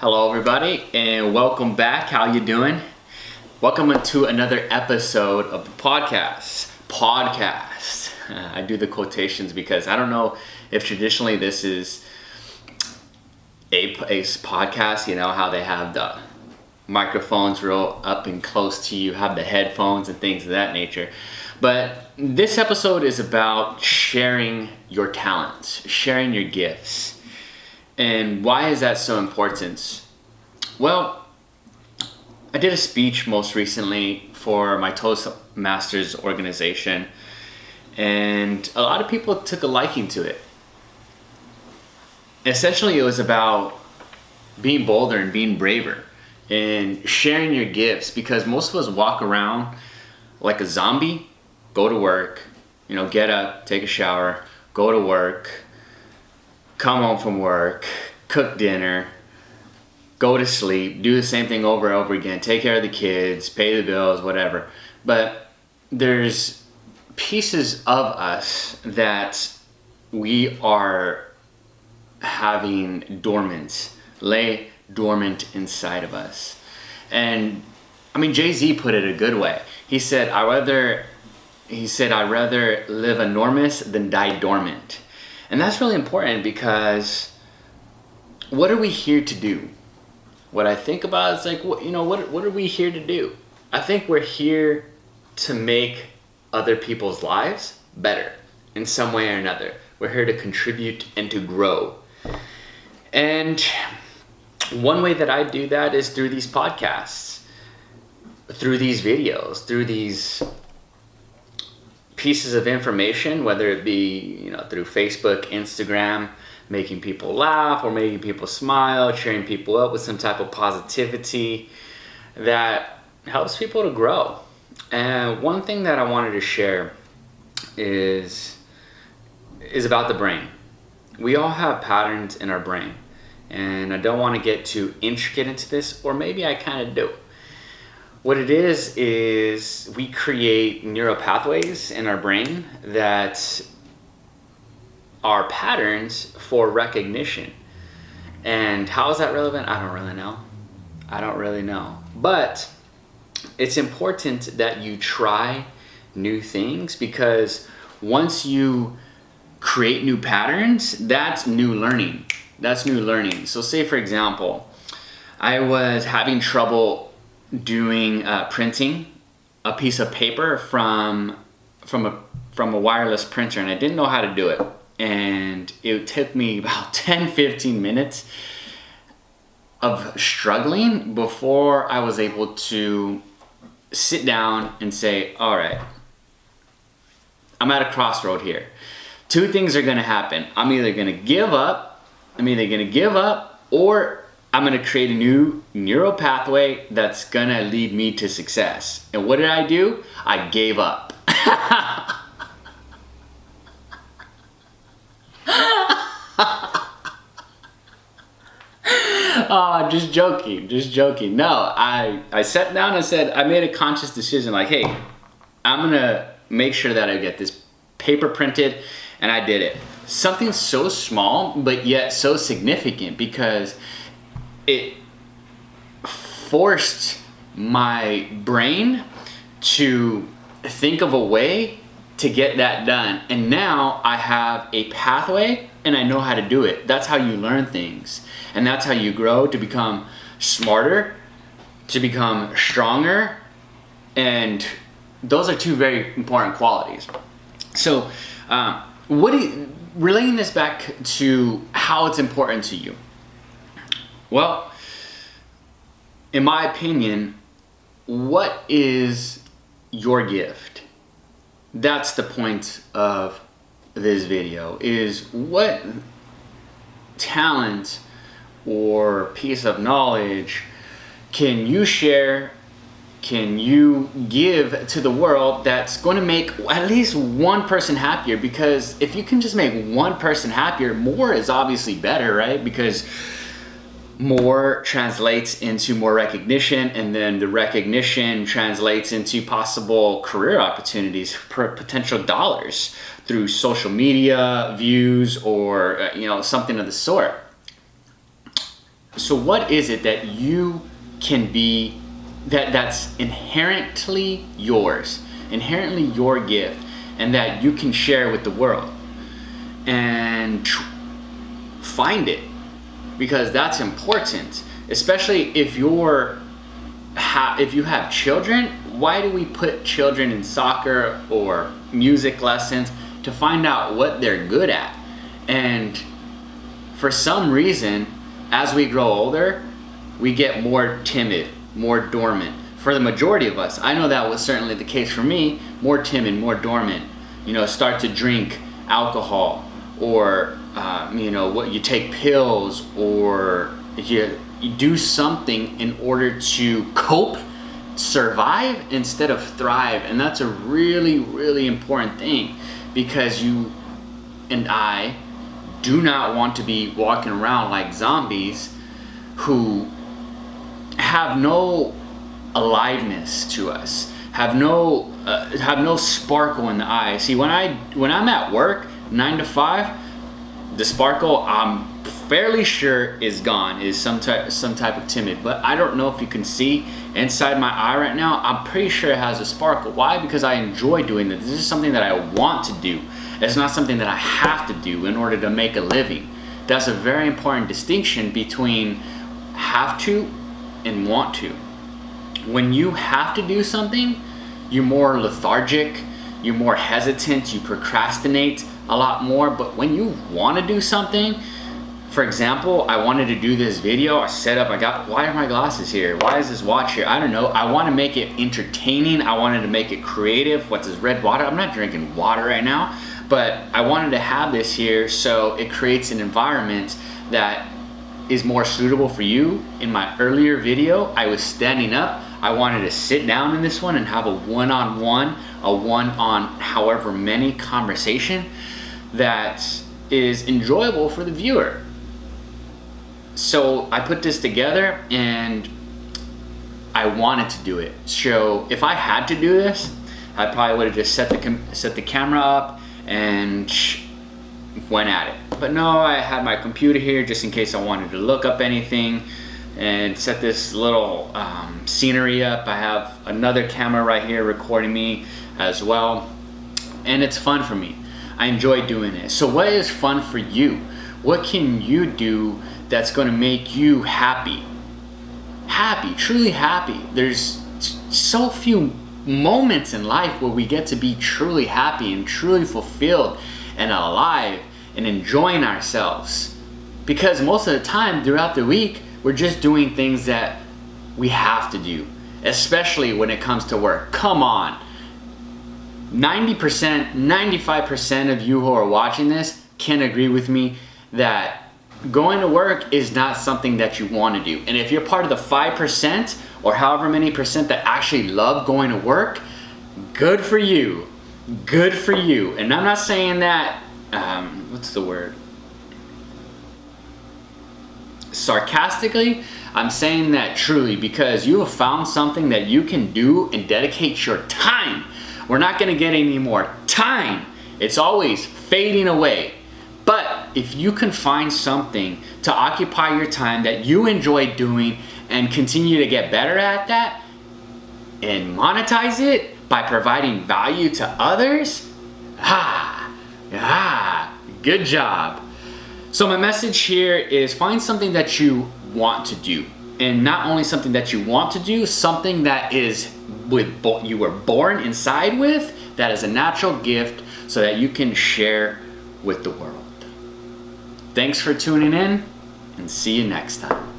Hello everybody and welcome back. How you doing? Welcome to another episode of the podcast. I do the quotations because I don't know if traditionally this is a podcast, you know how they have the microphones real up and close to you, have the headphones and things of that nature. But this episode is about sharing your talents, sharing your gifts. And why is that so important? Well, I did a speech most recently for my Toastmasters organization, and a lot of people took a liking to it. Essentially, it was about being bolder and being braver and sharing your gifts, because most of us walk around like a zombie, go to work, get up, take a shower, go to work, come home from work, cook dinner, go to sleep, do the same thing over and over again, take care of the kids, pay the bills, whatever. But there's pieces of us that we are having lay dormant inside of us. And Jay-Z put it a good way. He said, I'd rather live enormous than die dormant. And that's really important, because what are we here to do? What I think about is what are we here to do? I think we're here to make other people's lives better in some way or another. We're here to contribute and to grow. And one way that I do that is through these podcasts, through these videos, through these pieces of information, whether it be through Facebook, Instagram, making people laugh or making people smile, cheering people up with some type of positivity that helps people to grow. And one thing that I wanted to share is about the brain. We all have patterns in our brain, and I don't want to get too intricate into this, or maybe I kind of do. What it is we create neural pathways in our brain that are patterns for recognition. And how is that relevant? I don't really know. But it's important that you try new things, because once you create new patterns, that's new learning. So say, for example, I was having trouble printing a piece of paper from a wireless printer, and I didn't know how to do it. And it took me about 10-15 minutes of struggling before I was able to sit down and say, all right, I'm at a crossroad here. Two things are gonna happen. I'm either gonna give up, or I'm gonna create a new neural pathway that's gonna lead me to success. And what did I do? I gave up. Oh, just joking. No, I sat down and said, I made a conscious decision, like, hey, I'm gonna make sure that I get this paper printed, and I did it. Something so small, but yet so significant, because it forced my brain to think of a way to get that done. And now I have a pathway and I know how to do it. That's how you learn things. And that's how you grow to become smarter, to become stronger. And those are two very important qualities. So relating this back to how it's important to you. Well, in my opinion, what is your gift? That's the point of this video, is what talent or piece of knowledge can you share, can you give to the world that's going to make at least one person happier? Because if you can just make one person happier, more is obviously better, right? Because more translates into more recognition, and then the recognition translates into possible career opportunities for potential dollars through social media views or something of the sort. So what is it that you can be, that's inherently yours, inherently your gift, and that you can share with the world? And find it, because that's important, especially if you have children. Why do we put children in soccer or music lessons? To find out what they're good at. And for some reason, as we grow older, we get more timid, more dormant. For the majority of us, I know that was certainly the case for me, more timid, more dormant. Start to drink alcohol, or what, you take pills, or you do something in order to cope, survive instead of thrive. And that's a really, really important thing, because you and I do not want to be walking around like zombies who have no aliveness to us, have no sparkle in the eye. See, when I'm at work 9 to 5, the sparkle, I'm fairly sure, is gone, is some type of timid. But I don't know if you can see inside my eye right now. I'm pretty sure it has a sparkle. Why? Because I enjoy doing this. This is something that I want to do. It's not something that I have to do in order to make a living. That's a very important distinction between have to and want to. When you have to do something, you're more lethargic, you're more hesitant, you procrastinate a lot more. But when you want to do something, for example, I wanted to do this video, I set up, why are my glasses here? Why is this watch here? I don't know. I want to make it entertaining. I wanted to make it creative. What's this red water? I'm not drinking water right now, but I wanted to have this here so it creates an environment that is more suitable for you. In my earlier video, I was standing up. I wanted to sit down in this one and have a one-on-one, a one-on however many conversation that is enjoyable for the viewer. So I put this together and I wanted to do it. So if I had to do this, I probably would have just set the camera up and went at it. But no, I had my computer here just in case I wanted to look up anything, and set this little scenery up. I have another camera right here recording me as well, and it's fun for me. I enjoy doing it. So what is fun for you? What can you do that's going to make you happy? Happy, truly happy. There's so few moments in life where we get to be truly happy and truly fulfilled and alive and enjoying ourselves. Because most of the time throughout the week, we're just doing things that we have to do, especially when it comes to work. Come on. 90%, 95% of you who are watching this can agree with me that going to work is not something that you want to do. And if you're part of the 5% or however many percent that actually love going to work, good for you. Good for you. And I'm not saying that, what's the word? Sarcastically. I'm saying that truly, because you have found something that you can do and dedicate your time. We're not going to get any more time. It's always fading away. But if you can find something to occupy your time that you enjoy doing and continue to get better at that and monetize it by providing value to others, good job. So my message here is find something that you want to do. And not only something that you want to do, something that is you were born inside with, that is a natural gift so that you can share with the world. Thanks for tuning in, and see you next time.